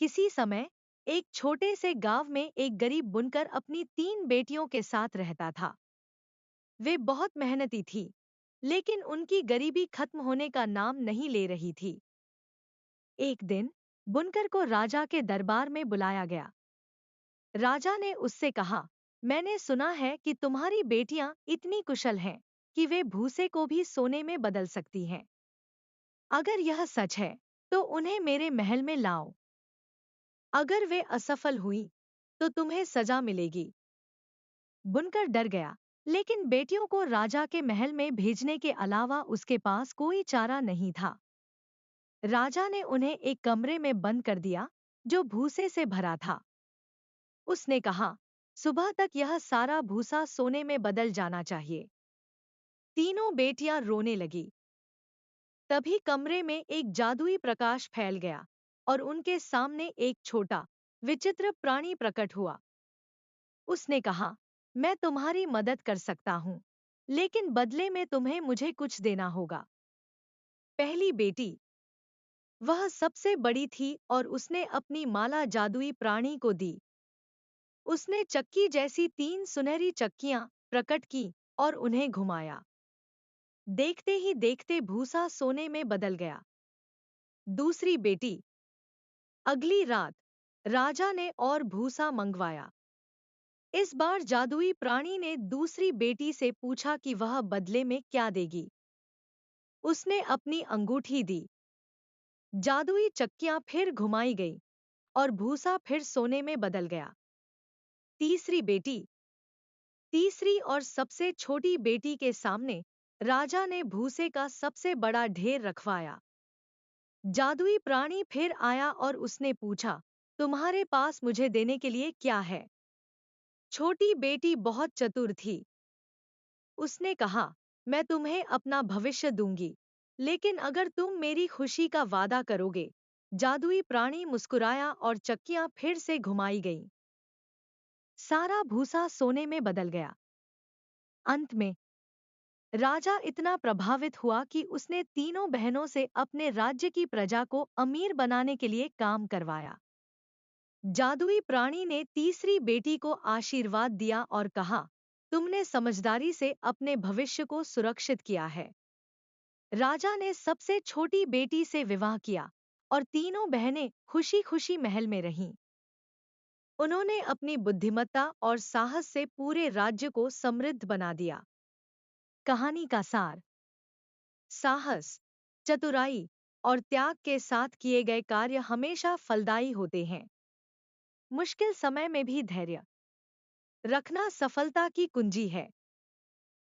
किसी समय एक छोटे से गांव में एक गरीब बुनकर अपनी 3 बेटियों के साथ रहता था। वे बहुत मेहनती थी, लेकिन उनकी गरीबी खत्म होने का नाम नहीं ले रही थी। एक दिन बुनकर को राजा के दरबार में बुलाया गया। राजा ने उससे कहा, मैंने सुना है कि तुम्हारी बेटियां इतनी कुशल हैं कि वे भूसे को भी सोने में बदल सकती हैं। अगर यह सच है, तो उन्हें मेरे महल में लाओ। अगर वे असफल हुई, तो तुम्हें सजा मिलेगी। बुनकर डर गया, लेकिन बेटियों को राजा के महल में भेजने के अलावा उसके पास कोई चारा नहीं था। राजा ने उन्हें एक कमरे में बंद कर दिया, जो भूसे से भरा था। उसने कहा, सुबह तक यह सारा भूसा सोने में बदल जाना चाहिए। तीनों बेटियां रोने लगी। तभी कमरे में एक जादुई प्रकाश फैल गया और उनके सामने एक छोटा, विचित्र प्राणी प्रकट हुआ। उसने कहा, मैं तुम्हारी मदद कर सकता हूँ, लेकिन बदले में तुम्हें मुझे कुछ देना होगा। पहली बेटी, वह सबसे बड़ी थी और उसने अपनी माला जादुई प्राणी को दी। उसने चक्की जैसी 3 सुनहरी चक्कियां प्रकट की और उन्हें घुमाया। देखते ही देखते भूसा सोने में बदल गया। दूसरी बेटी, अगली रात राजा ने और भूसा मंगवाया। इस बार जादुई प्राणी ने दूसरी बेटी से पूछा कि वह बदले में क्या देगी। उसने अपनी अंगूठी दी। जादुई चक्कियां फिर घुमाई गई और भूसा फिर सोने में बदल गया। तीसरी बेटी, तीसरी और सबसे छोटी बेटी के सामने राजा ने भूसे का सबसे बड़ा ढेर रखवाया। जादुई प्राणी फिर आया और उसने पूछा, तुम्हारे पास मुझे देने के लिए क्या है? छोटी बेटी बहुत चतुर थी। उसने कहा, मैं तुम्हें अपना भविष्य दूंगी, लेकिन अगर तुम मेरी खुशी का वादा करोगे। जादुई प्राणी मुस्कुराया और चक्कियां फिर से घुमाई गईं। सारा भूसा सोने में बदल गया। अंत में राजा इतना प्रभावित हुआ कि उसने तीनों बहनों से अपने राज्य की प्रजा को अमीर बनाने के लिए काम करवाया। जादुई प्राणी ने तीसरी बेटी को आशीर्वाद दिया और कहा, तुमने समझदारी से अपने भविष्य को सुरक्षित किया है। राजा ने सबसे छोटी बेटी से विवाह किया और तीनों बहनें खुशी खुशी महल में रहीं। उन्होंने अपनी बुद्धिमत्ता और साहस से पूरे राज्य को समृद्ध बना दिया। कहानी का सार, साहस, चतुराई और त्याग के साथ किए गए कार्य हमेशा फलदायी होते हैं। मुश्किल समय में भी धैर्य रखना सफलता की कुंजी है।